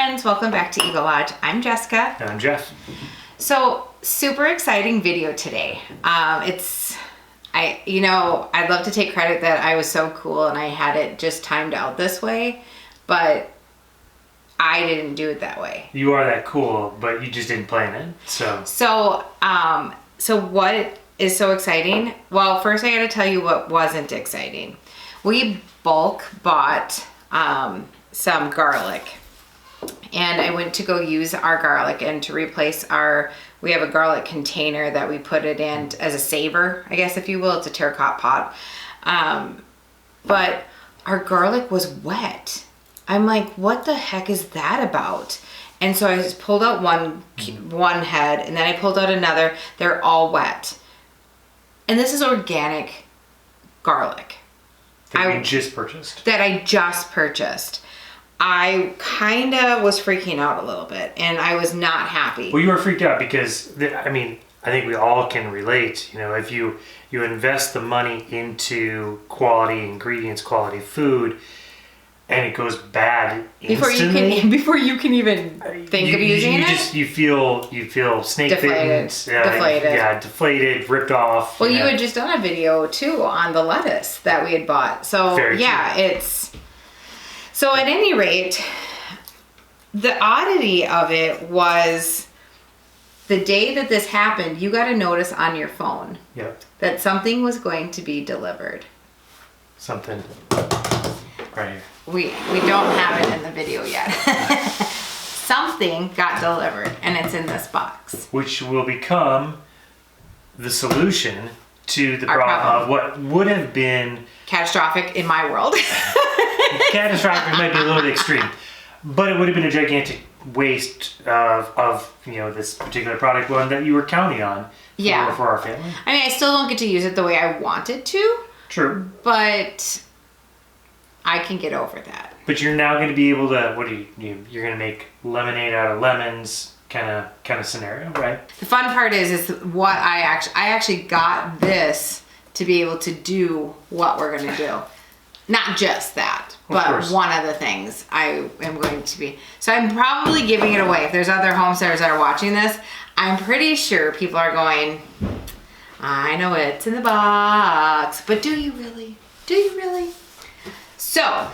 friends, welcome back to Eagle Lodge. I'm Jessica. And I'm Jeff. So, super exciting video today. I'd love to take credit that I was so cool and I had it just timed out this way, but I didn't do it that way. You are that cool, but you just didn't plan it, so. So what is so exciting? Well, first I gotta tell you what wasn't exciting. We bulk bought some garlic, and I went to go use our garlic and to replace we have a garlic container that we put it in as a saver, I guess if you will. It's a terracotta pot. But our garlic was wet. I'm like, what the heck is that about? And so I just pulled out one head, and then I pulled out another. They're all wet. And this is organic garlic. That I just purchased. That I just purchased. I kind of was freaking out a little bit, and I was not happy. Well, you were freaked out because, I think we all can relate. You know, if you invest the money into quality ingredients, quality food, and it goes bad instantly, before you can even think of using it, you feel snake deflated. Deflated, ripped off. Well, you had just done a video too on the lettuce that we had bought, so Very true. So at any rate, the oddity of it was the day that this happened, you got a notice on your phone that something was going to be delivered. Something right here. We don't have it in the video yet. Something got delivered, and it's in this box. Which will become the solution to the problem of what would have been catastrophic in my world. Catastrophic might be a little bit extreme, but it would have been a gigantic waste of this particular product, one that you were counting on for our family. I mean, I still don't get to use it the way I wanted to. True. But I can get over that. But you're now going to be able to, you're going to make lemonade out of lemons kind of scenario, right? The fun part is what I actually got this to be able to do what we're going to do. Not just that, but one of the things I am going to be. So I'm probably giving it away. If there's other homesteaders that are watching this, I'm pretty sure people are going, I know it's in the box, but do you really? Do you really? So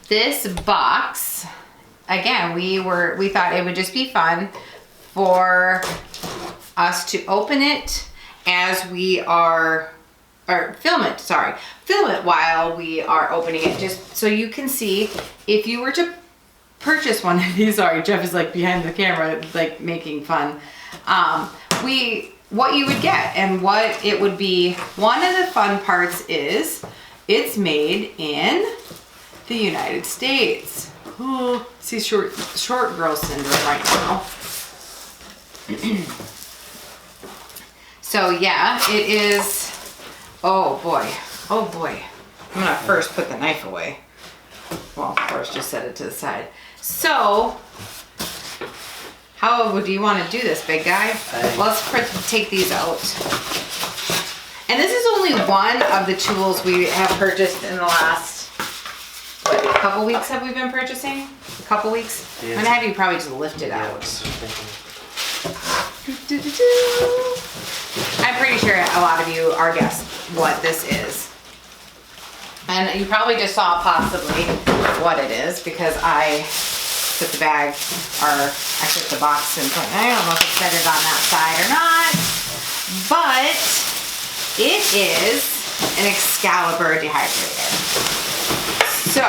this box, again, we thought it would just be fun for us to open it as we are, or film it while we are opening it, just so you can see if you were to purchase one of these. Sorry, Jeff is like behind the camera, like making fun. What you would get and what it would be. One of the fun parts is it's made in the United States. Oh, see short girl syndrome right now. So yeah, it is. Oh boy. I'm gonna first put the knife away. Well, of course, just set it to the side. So, how do you want to do this, big guy? Let's take these out. And this is only one of the tools we have purchased in the last, couple weeks have we been purchasing? A couple weeks? Yeah. I'm gonna have you probably just lift it out. I'm pretty sure a lot of you are guessing what this is. And you probably just saw possibly what it is because I put the bag, or I put the box in front. I don't know if it's centered on that side or not, but it is an Excalibur dehydrator. So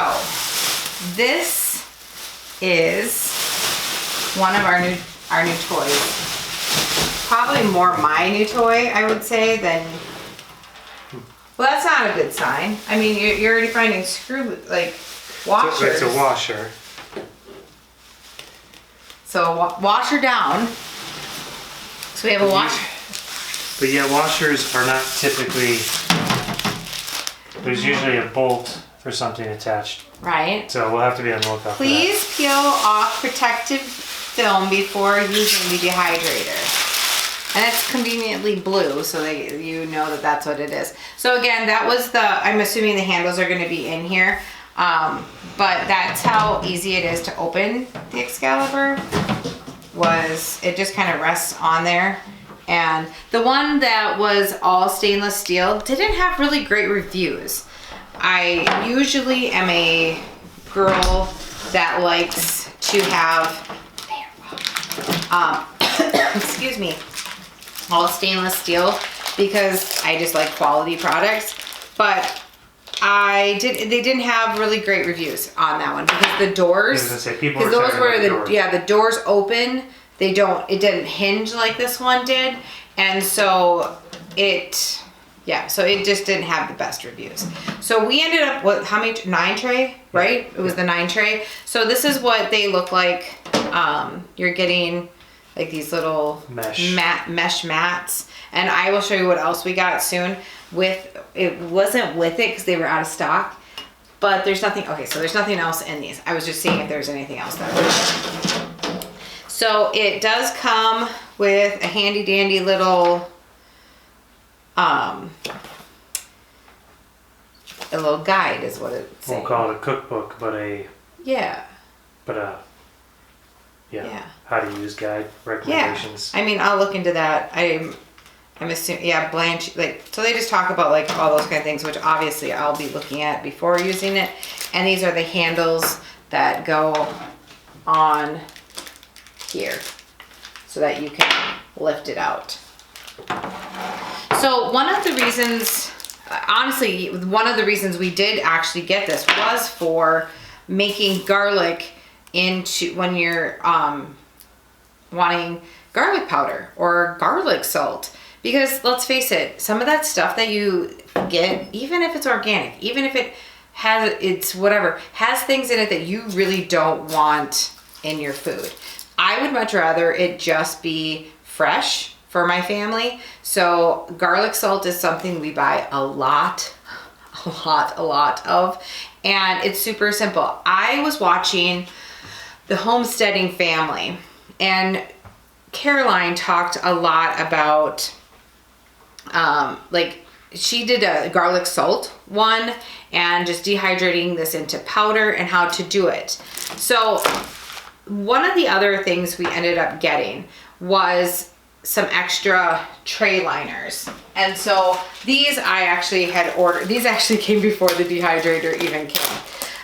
this is one of our new toys. Probably more my new toy, I would say, than. Well, that's not a good sign. I mean, you're already finding washers. So it's a washer. So washer down. So we have a washer. But yeah, washers are not typically. There's usually a bolt or something attached. Right. So we'll have to be on the lookout. Please peel off protective film before using the dehydrator. And it's conveniently blue, so you know that that's what it is. So again, that was I'm assuming the handles are going to be in here. But that's how easy it is to open the Excalibur. It just kind of rests on there. And the one that was all stainless steel didn't have really great reviews. I usually am a girl that likes to have, excuse me, all stainless steel because I just like quality products. But they didn't have really great reviews on that one because the doors, because those were the doors open. It didn't hinge like this one did. And so it just didn't have the best reviews. So we ended up with how many, 9 tray, right? It was the 9 tray. So this is what they look like. You're getting like these little mesh mats. And I will show you what else we got soon. It wasn't with it because they were out of stock. But there's nothing, okay, so there's nothing else in these. I was just seeing if there's anything else that was. So it does come with a handy dandy little, a little guide is what it's saying. We'll call it a cookbook, how to use guide recommendations. Yeah, I mean, I'll look into that. I'm assuming, Blanche, so they just talk about like all those kind of things, which obviously I'll be looking at before using it. And these are the handles that go on here so that you can lift it out. So one of the reasons, honestly, one of the reasons we did actually get this was for making garlic into when you're wanting garlic powder or garlic salt. Because let's face it, some of that stuff that you get, even if it's organic, even if it has things in it that you really don't want in your food. I would much rather it just be fresh for my family. So garlic salt is something we buy a lot of. And it's super simple. I was watching the Homesteading Family, and Caroline talked a lot about she did a garlic salt one and just dehydrating this into powder and how to do it. So one of the other things we ended up getting was some extra tray liners. And so these I actually had ordered. These actually came before the dehydrator even came.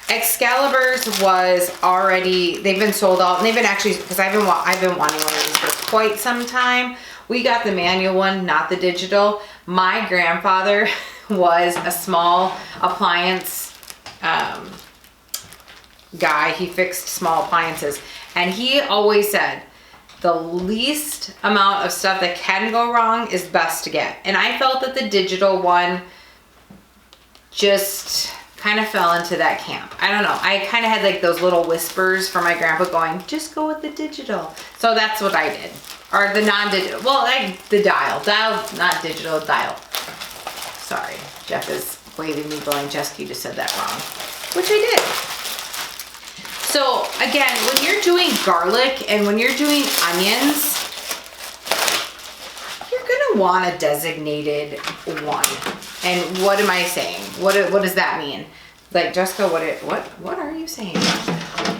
Excalibur's was already, they've been sold out, and they've been actually, because I've been wanting one of these for quite some time. We got the manual one, not the digital. My grandfather was a small appliance guy. He fixed small appliances, and he always said the least amount of stuff that can go wrong is best to get. And I felt that the digital one just kind of fell into that camp. I don't know. I kind of had like those little whispers from my grandpa going, just go with the digital. So that's what I did. Or the non-digital. Well, the dial, not digital, dial. Sorry, Jeff is waving me going, Jessica, you just said that wrong. Which I did. So again, when you're doing garlic and when you're doing onions, you're gonna want a designated one. And what am I saying? What does that mean? Like, Jessica, what are you saying?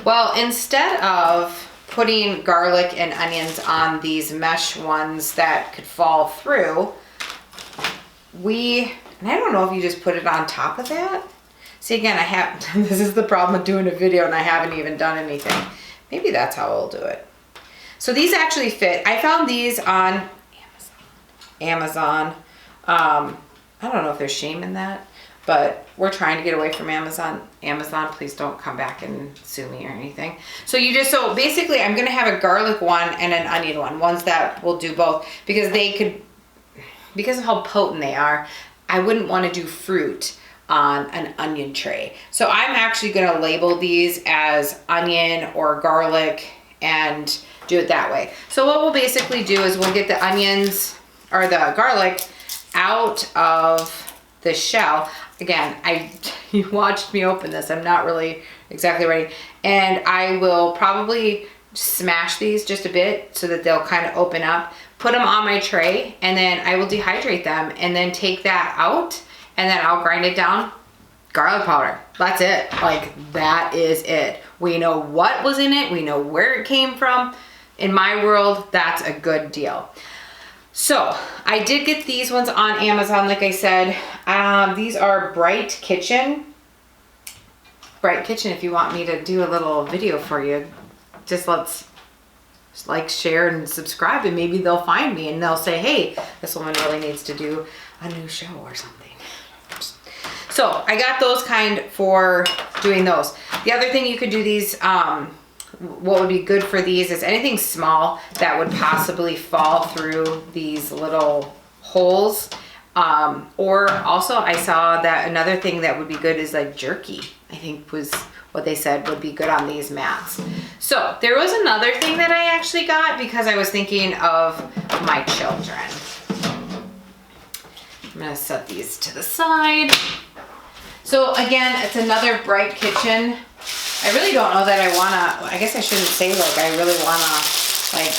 Well, instead of putting garlic and onions on these mesh ones that could fall through, and I don't know if you just put it on top of that. See, again, this is the problem with doing a video and I haven't even done anything. Maybe that's how I'll do it. So these actually fit. I found these on Amazon. I don't know if there's shame in that, but we're trying to get away from Amazon. Amazon, please don't come back and sue me or anything. So basically I'm gonna have a garlic one and an onion one, ones that will do both, because because of how potent they are, I wouldn't want to do fruit on an onion tray. So I'm actually gonna label these as onion or garlic and do it that way. So what we'll basically do is we'll get the onions or the garlic out of the shell. Again, you watched me open this. I'm not really exactly ready. And I will probably smash these just a bit so that they'll kind of open up, put them on my tray, and then I will dehydrate them and then take that out, and then I'll grind it down. Garlic powder. That's it. Like, that is it. We know what was in it. We know where it came from. In my world, that's a good deal. So I did get these ones on Amazon, like I said. These are Bright Kitchen. Bright Kitchen, if you want me to do a little video for you, just let's like, share, and subscribe, and maybe they'll find me and they'll say, hey, this woman really needs to do a new show or something. So I got those kind for doing those. The other thing you could do these, what would be good for these is anything small that would possibly fall through these little holes. Or also I saw that another thing that would be good is like jerky, I think was what they said would be good on these mats. So there was another thing that I actually got because I was thinking of my children. I'm gonna set these to the side. So again, it's another Bright Kitchen. I really don't know that I wanna, I guess I shouldn't say like I really wanna like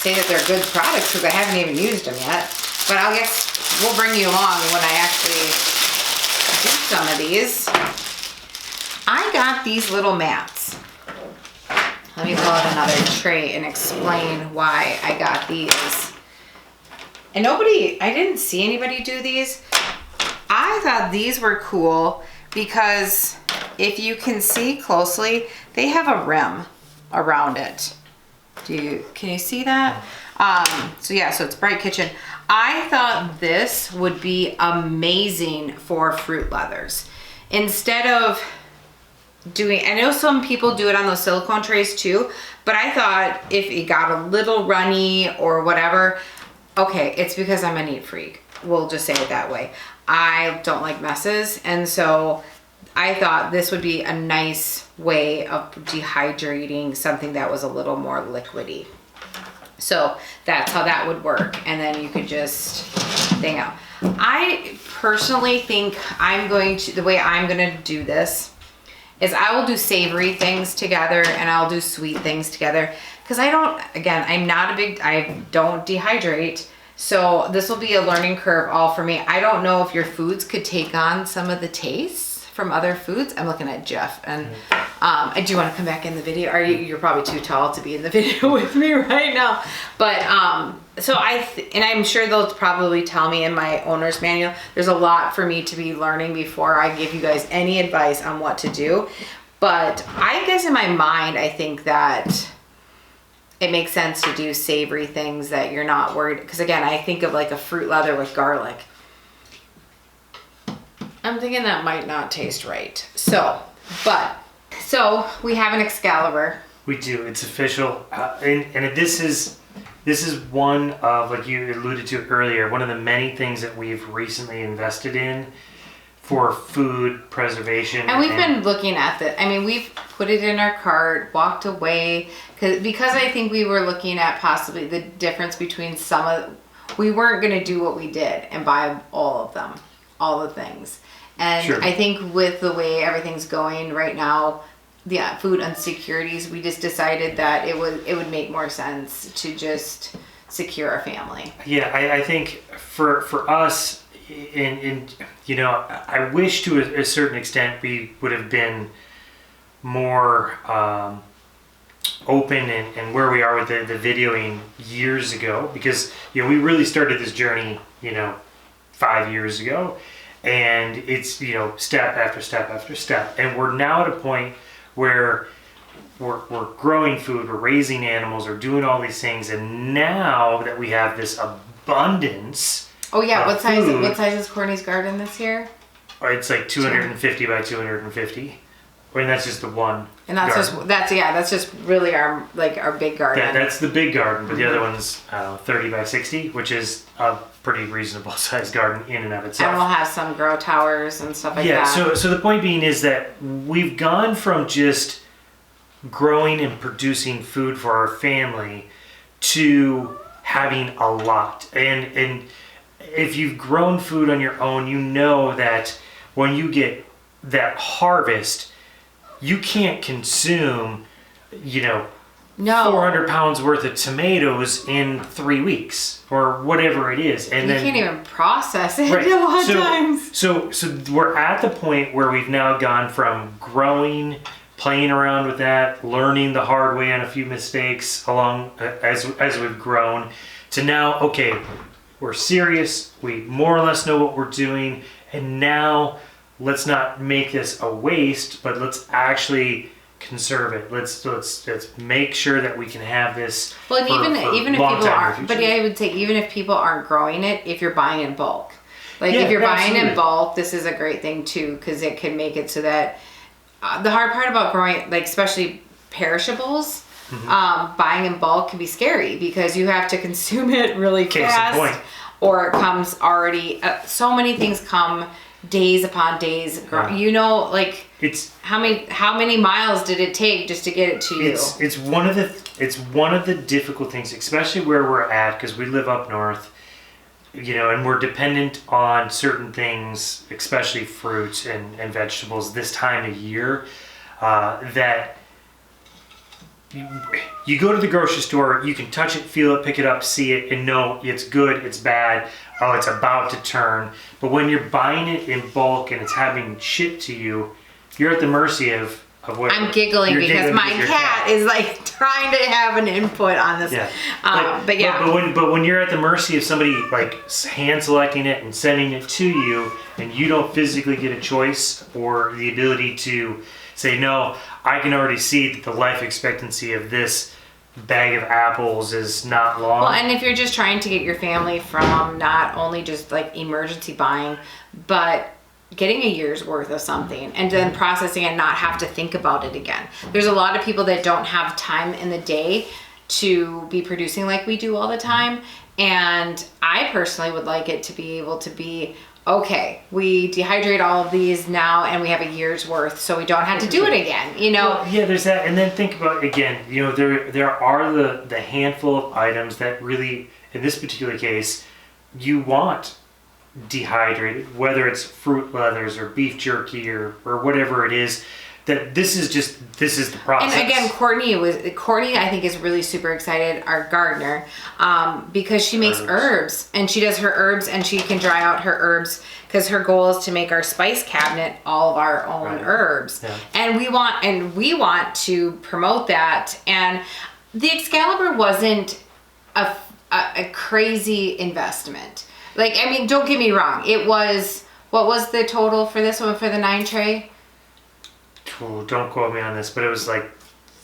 say that they're good products because I haven't even used them yet. But I guess we'll bring you along when I actually do some of these. I got these little mats. Let me pull out another tray and explain why I got these. And I didn't see anybody do these. I thought these were cool because if you can see closely, they have a rim around it. Can you see that? So yeah, so it's Bright Kitchen. I thought this would be amazing for fruit leathers. Instead of doing, I know some people do it on those silicone trays too, but I thought if it got a little runny or whatever, okay, it's because I'm a neat freak. We'll just say it that way. I don't like messes, and so I thought this would be a nice way of dehydrating something that was a little more liquidy. So that's how that would work, and then you could just thing out. I personally think the way I'm going to do this is I will do savory things together and I'll do sweet things together because I don't dehydrate. So this will be a learning curve all for me. I don't know if your foods could take on some of the tastes from other foods. I'm looking at Jeff, and I do want to come back in the video. You're probably too tall to be in the video with me right now. But so and I'm sure they'll probably tell me in my owner's manual. There's a lot for me to be learning before I give you guys any advice on what to do. But I guess in my mind, I think that it makes sense to do savory things that you're not worried. Because again, I think of like a fruit leather with garlic. I'm thinking that might not taste right. So we have an Excalibur. We do. It's official. And this is one of, like you alluded to earlier, one of the many things that we've recently invested in for food preservation. And we've been looking at that. I mean, we've put it in our cart, walked away, because I think we were looking at possibly the difference between we weren't going to do what we did and buy all of them, all the things. And sure. I think with the way everything's going right now, food insecurities, we just decided that it would make more sense to just secure our family. Yeah, I think for us, I wish to a certain extent we would have been more open and where we are with the videoing years ago, because we really started this journey 5 years ago, and it's step after step after step, and we're now at a point where we're growing food, we're raising animals, we're doing all these things, and now that we have this abundance. Oh yeah, what size is Courtney's garden this year? It's like 250 by 250. I mean, that's just the one. And that's just really our big garden. That's the big garden, but the other one's 30 by 60, which is a pretty reasonable sized garden in and of itself. And we'll have some grow towers and stuff like that. Yeah, so the point being is that we've gone from just growing and producing food for our family to having a lot. And if you've grown food on your own, you know that when you get that harvest, you can't consume, No. 400 pounds worth of tomatoes in 3 weeks or whatever it is. And you can't even process it a lot of times. So we're at the point where we've now gone from growing, playing around with that, learning the hard way on a few mistakes along as we've grown, to now, okay, we're serious, we more or less know what we're doing, and now let's not make this a waste, but let's actually conserve it. Let's make sure that we can have this. Well, and even if people aren't, but I would say even if people aren't growing it, if you're buying in bulk, like if you're buying in bulk, this is a great thing too, because it can make it so that the hard part about growing, like especially perishables, buying in bulk can be scary because you have to consume it really fast, or it comes already. So many things come days upon days. You know, like it's how many miles did it take just to get it to you? It's one of the difficult things, especially where we're at, because we live up north, you know, and we're dependent on certain things, especially fruits and vegetables this time of year, that you go to the grocery store, you can touch it, feel it, pick it up, see it, and know it's good, it's bad, oh, it's about to turn. But when you're buying it in bulk and it's having shipped to you, you're at the mercy of what. I'm giggling because my cat is like trying to have an input on this. Yeah. But when you're at the mercy of somebody like hand selecting it and sending it to you, and you don't physically get a choice or the ability to say, no, I can already see that the life expectancy of this bag of apples is not long. Well, and if you're just trying to get your family from not only just like emergency buying, but getting a year's worth of something and then processing it and not have to think about it again. There's a lot of people that don't have time in the day to be producing like we do all the time. And I personally would like it to be able to be, okay, we dehydrate all of these now and we have a year's worth, so we don't have to do it again, you know? Well, yeah, there's that. And then think about, again, you know, there are the handful of items that really, in this particular case, you want dehydrated, whether it's fruit leathers or beef jerky or whatever it is, that this is the process. And again, Courtney I think is really super excited, our gardener, because she makes herbs, and she does her herbs and she can dry out her herbs, because her goal is to make our spice cabinet all of our own herbs. Yeah. And we want to promote that. And the Excalibur wasn't a crazy investment. Like, I mean, don't get me wrong. It was, what was the total for this one, for the 9 tray? Oh, don't quote me on this, but it was like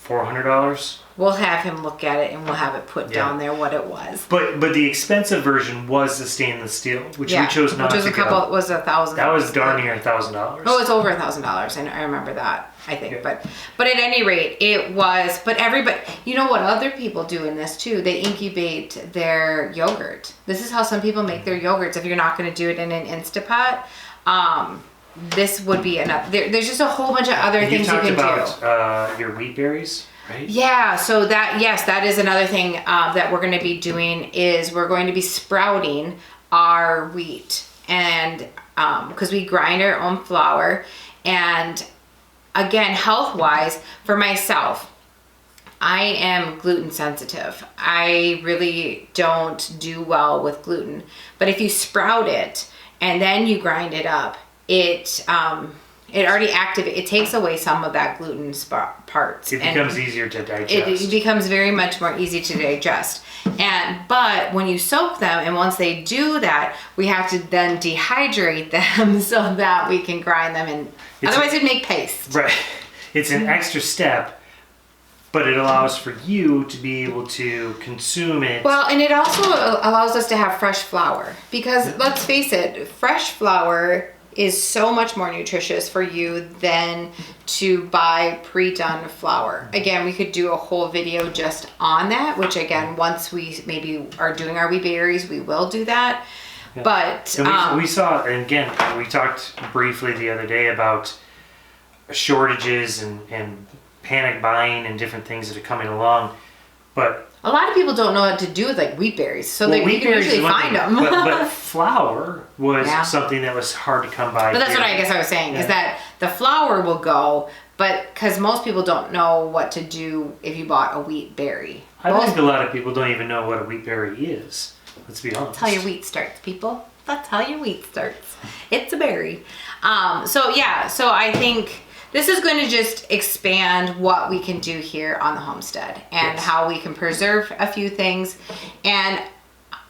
$400. We'll have him look at it and we'll have it put down there what it was. But the expensive version was the stainless steel, which we chose not to go. It was $1,000. That was darn near $1,000. Oh, it's over $1,000. I remember that, I think. Yeah. But at any rate, it was, but everybody, you know what other people do in this too? They incubate their yogurt. This is how some people make their yogurts. If you're not going to do it in an Instapot, this would be enough. There's just a whole bunch of other things you can do. You talked about your wheat berries, right? Yeah, so that is another thing that we're going to be doing, is we're going to be sprouting our wheat, and because we grind our own flour. And again, health-wise, for myself, I am gluten sensitive. I really don't do well with gluten. But if you sprout it and then you grind it up, it already activates. It takes away some of that gluten parts. It becomes easier to digest. It becomes very much more easy to digest. But when you soak them, and once they do that, we have to then dehydrate them so that we can grind them, and otherwise it'd make paste. Right. It's an extra step, but it allows for you to be able to consume it. Well, and it also allows us to have fresh flour, because let's face it, fresh flour is so much more nutritious for you than to buy pre-done flour. Again, we could do a whole video just on that, which again, once we maybe are doing our wheat berries, we will do that. Yeah. But we saw, and again, we talked briefly the other day about shortages and panic buying and different things that are coming along. But a lot of people don't know what to do with like wheat berries, so they can usually find them. but flour was something that was hard to come by. But that's what I guess I was saying, is that the flour will go, but But because most people don't know what to do if you bought a wheat berry. I think a lot of people don't even know what a wheat berry is. Let's be honest. That's how your wheat starts, people. That's how your wheat starts. It's a berry. So I think this is going to just expand what we can do here on the homestead and how we can preserve a few things. And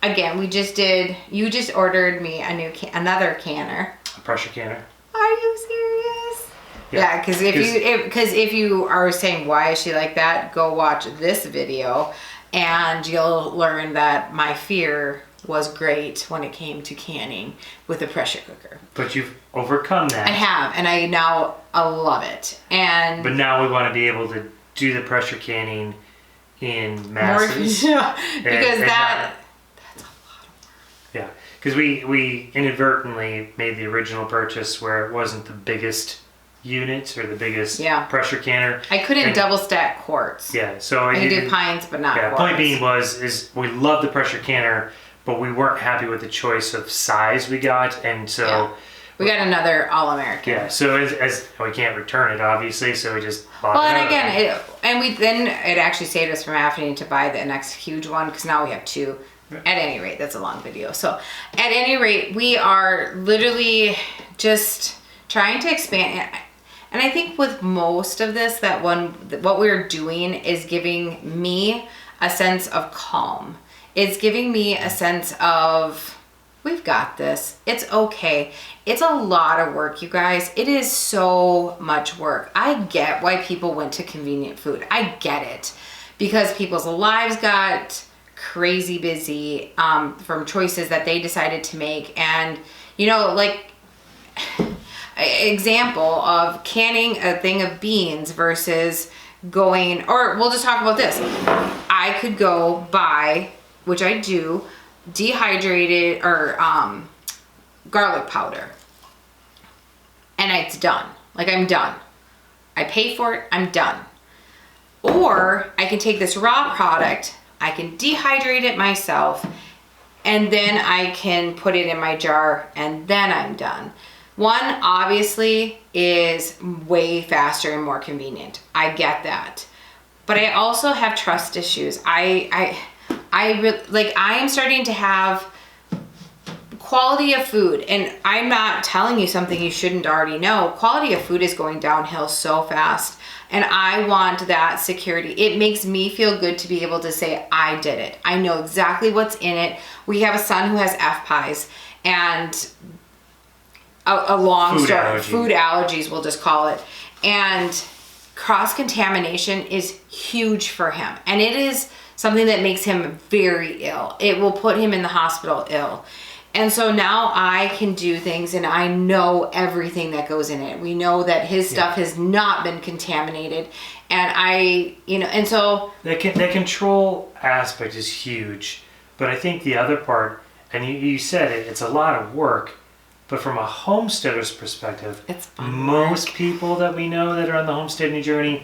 again, you just ordered me another canner. A pressure canner. Are you serious? Yeah, because if you are saying why is she like that, go watch this video and you'll learn that my fear was great when it came to canning with a pressure cooker. But you've overcome that. I have, and I love it. But now we want to be able to do the pressure canning in masses. Because that's a lot of work. Yeah, because we inadvertently made the original purchase where it wasn't the biggest units or the biggest pressure canner. I couldn't double stack quarts. Yeah, so I can do pints, but not quarts. Point being is we love the pressure canner, but we weren't happy with the choice of size we got, and so we got another All-American. Yeah, so as we can't return it, obviously, so we just bought it. Well, and again, it actually saved us from having to buy the next huge one because now we have two. At any rate, that's a long video. So, at any rate, we are literally just trying to expand. And I think with most of this, what we're doing is giving me a sense of calm. It's giving me a sense of, we've got this. It's okay. It's a lot of work, you guys. It is so much work. I get why people went to convenient food. I get it. Because people's lives got crazy busy from choices that they decided to make. And, example of canning a thing of beans versus going, or we'll just talk about this. I could go buy, which I do, dehydrated or garlic powder. And it's done. Like, I'm done. I pay for it, I'm done. Or I can take this raw product, I can dehydrate it myself, and then I can put it in my jar, and then I'm done. One, obviously, is way faster and more convenient. I get that. But I also have trust issues. I am starting to have quality of food, and I'm not telling you something you shouldn't already know. Quality of food is going downhill so fast, and I want that security. It makes me feel good to be able to say, I did it. I know exactly what's in it. We have a son who has FPIES, and a long story, food allergies, we'll just call it. And cross-contamination is huge for him. And it is something that makes him very ill. It will put him in the hospital ill. And so now I can do things, and I know everything that goes in it. We know that his stuff has not been contaminated. And and so... That control aspect is huge. But I think the other part, and you said it, it's a lot of work. But from a homesteader's perspective, it's fun most work. People that we know that are on the homesteading journey,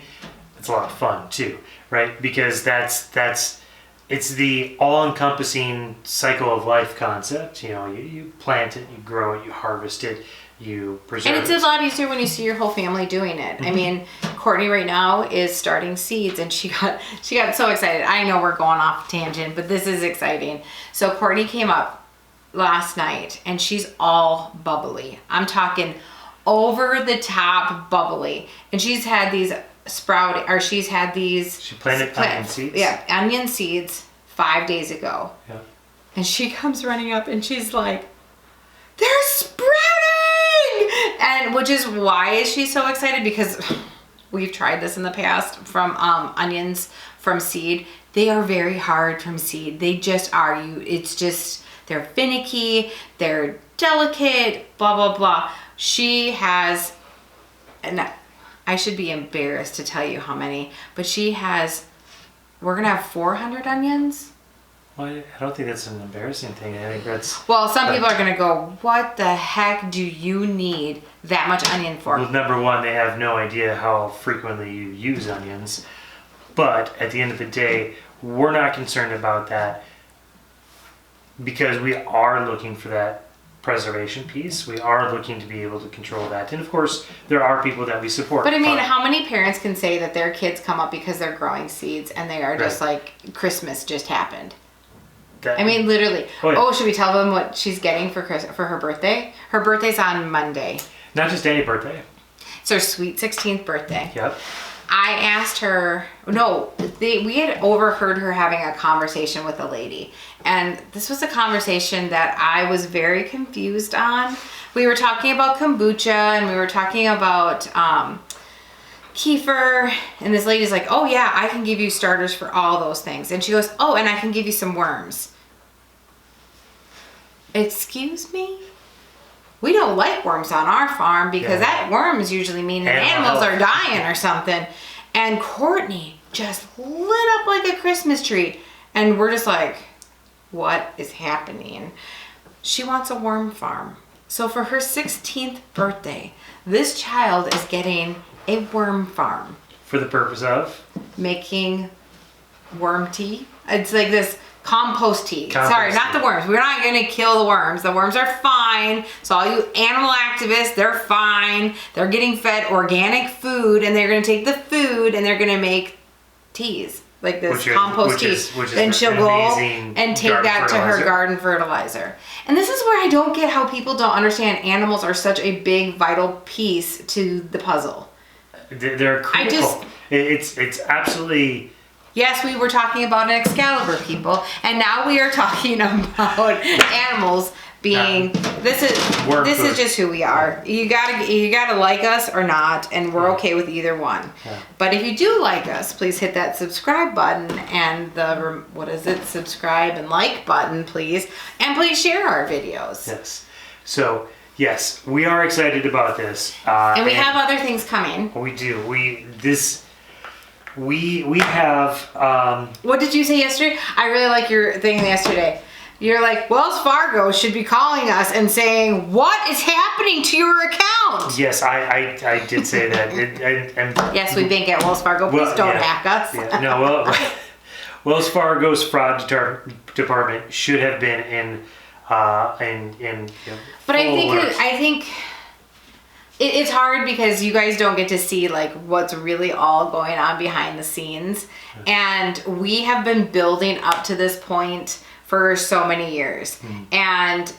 it's a lot of fun too, right? Because it's the all-encompassing cycle of life concept. You plant it, you grow it, you harvest it, you preserve it. And it's a lot easier when you see your whole family doing it. Mm-hmm. I mean, Courtney right now is starting seeds, and she got so excited. I know we're going off tangent, but this is exciting. So Courtney came up last night, and she's all bubbly. I'm talking over the top bubbly. And she's had these she planted onion seeds. Yeah, onion seeds 5 days ago. Yeah. And she comes running up and she's like, they're sprouting! And which is why is she so excited? Because we've tried this in the past from onions from seed. They are very hard from seed. They just are. They're finicky, they're delicate, blah, blah, blah. She has, and I should be embarrassed to tell you how many, but we're gonna have 400 onions. Well, I don't think that's an embarrassing thing. I think that's... Well, some people are gonna go, what the heck do you need that much onion for? Well, number one, they have no idea how frequently you use onions. But at the end of the day, we're not concerned about that, because we are looking for that preservation piece. We are looking to be able to control that. And of course, there are people that we support. But I mean, how many parents can say that their kids come up because they're growing seeds and they are just like, Christmas just happened? I mean, literally. Oh, should we tell them what she's getting for her birthday? Her birthday's on Monday. Not just any birthday. It's her sweet 16th birthday. Yep. I asked her, we had overheard her having a conversation with a lady. And this was a conversation that I was very confused on. We were talking about kombucha and we were talking about kefir. And this lady's like, oh yeah, I can give you starters for all those things. And she goes, oh, and I can give you some worms. Excuse me? We don't like worms on our farm because that worms usually mean that animals are dying or something. And Courtney just lit up like a Christmas tree. And we're just like, what is happening? She wants a worm farm. So for her 16th birthday, this child is getting a worm farm. For the purpose of? Making worm tea. It's like this compost tea. Sorry, not the worms. We're not going to kill the worms. The worms are fine. So all you animal activists, they're fine. They're getting fed organic food and they're going to take the food and they're going to make teas. Like this compost tea. Then she'll go and take that to her garden fertilizer. And this is where I don't get how people don't understand animals are such a big, vital piece to the puzzle. They're critical. It's absolutely... Yes, we were talking about an Excalibur, people, and now we are talking about animals being. This is just who we are. You gotta like us or not, and we're okay with either one. Yeah. But if you do like us, please hit that subscribe button and the subscribe and like button, please, and please share our videos. Yes. So yes, we are excited about this, and we have other things coming. We do. We have... What did you say yesterday? I really like your thing yesterday. You're like, Wells Fargo should be calling us and saying, what is happening to your account? Yes, I did say that. Yes, we bank at Wells Fargo. Please don't hack us. Yeah, no, Wells Fargo's fraud department should have been in but I think it's hard because you guys don't get to see like what's really all going on behind the scenes. And we have been building up to this point for so many years. And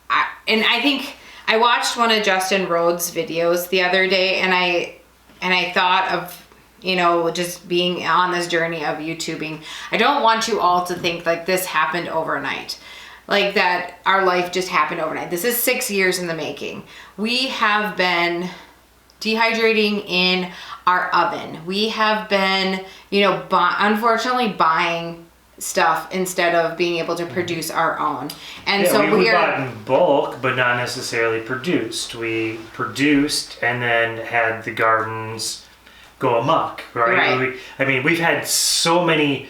I think I watched one of Justin Rhodes' videos the other day and I thought of, just being on this journey of YouTubing. I don't want you all to think like this happened overnight. Like that our life just happened overnight. This is 6 years in the making. We have been dehydrating in our oven. We have been, unfortunately buying stuff instead of being able to produce our own. And so we bought in bulk, but not necessarily produced. We produced and then had the gardens go amok, right? We've had so many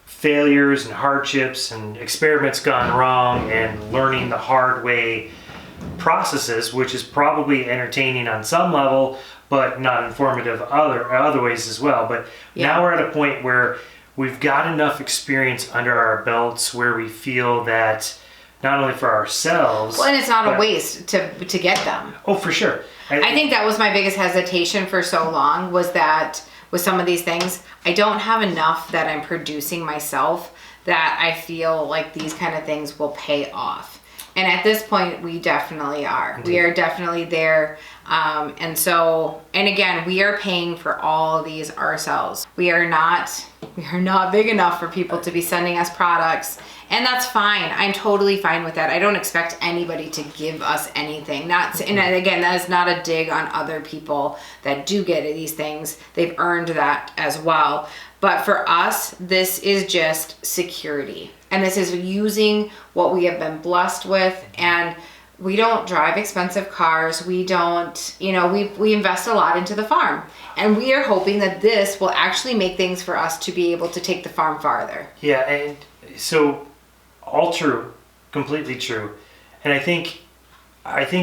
failures and hardships and experiments gone wrong and learning the hard way processes, which is probably entertaining on some level, but not informative other ways as well. But now we're at a point where we've got enough experience under our belts where we feel that not only for ourselves... Well, and it's not a waste to get them. Oh, for sure. I think that was my biggest hesitation for so long, was that with some of these things, I don't have enough that I'm producing myself that I feel like these kind of things will pay off. And at this point, we definitely are. Indeed. We are definitely there. And again, we are paying for all of these ourselves. We are not big enough for people to be sending us products. And that's fine. I'm totally fine with that. I don't expect anybody to give us anything. And again, that is not a dig on other people that do get these things. They've earned that as well. But for us, this is just security. And this is using what we have been blessed with. And we don't drive expensive cars. We don't, we invest a lot into the farm. And we are hoping that this will actually make things for us to be able to take the farm farther. Yeah, and so all true, completely true. And I think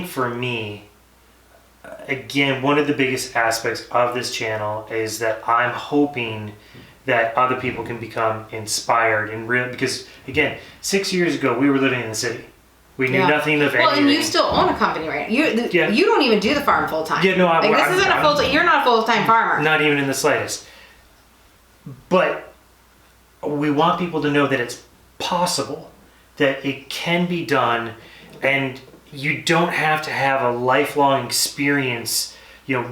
for me, again, one of the biggest aspects of this channel is that I'm hoping that other people can become inspired and real, because again, 6 years ago we were living in the city. We knew nothing of anything. Well, and you still own a company, right? You don't even do the farm full time. Yeah, no, this isn't a full time. You're not a full time farmer. Not even in the slightest. But we want people to know that it's possible, that it can be done, and you don't have to have a lifelong experience,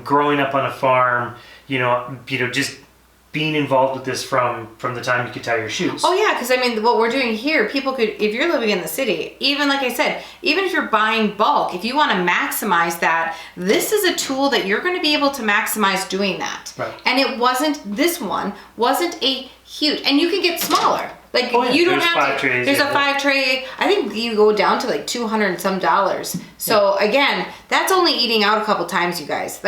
growing up on a farm, just being involved with this from the time you could tie your shoes. Oh yeah, because I mean, what we're doing here, people could, if you're living in the city, even like I said, even if you're buying bulk, if you want to maximize that, this is a tool that you're going to be able to maximize doing that. Right. And this one wasn't a huge, and you can get smaller. Like you don't have to. There's a 5 tray. I think you go down to like $200 and some. So again, that's only eating out a couple times, you guys.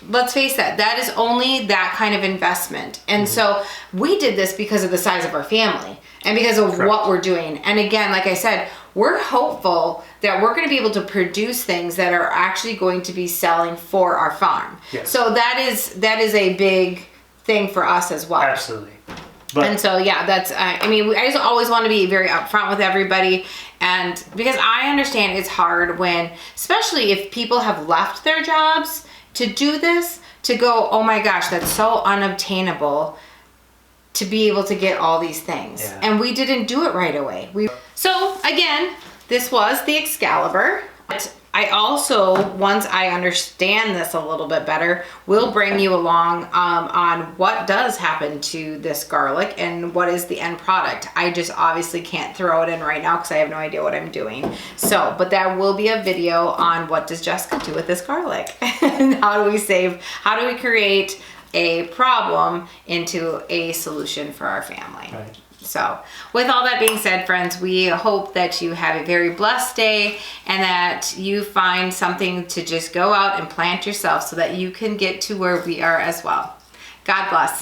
Let's face that is only that kind of investment. And so we did this because of the size of our family and because of what we're doing. And again, like I said, we're hopeful that we're going to be able to produce things that are actually going to be selling for our farm. Yes. So that is a big thing for us as well. Absolutely. And so, that's, I just always want to be very upfront with everybody. And because I understand it's hard when, especially if people have left their jobs to do this, to go, oh my gosh, that's so unobtainable to be able to get all these things. Yeah. And we didn't do it right away. So again, this was the Excalibur. I also, once I understand this a little bit better, will bring you along on what does happen to this garlic and what is the end product. I just obviously can't throw it in right now because I have no idea what I'm doing. So, but there will be a video on what does Jessica do with this garlic and how do we create a problem into a solution for our family. Right. So with all that being said, friends, we hope that you have a very blessed day and that you find something to just go out and plant yourself so that you can get to where we are as well. God bless.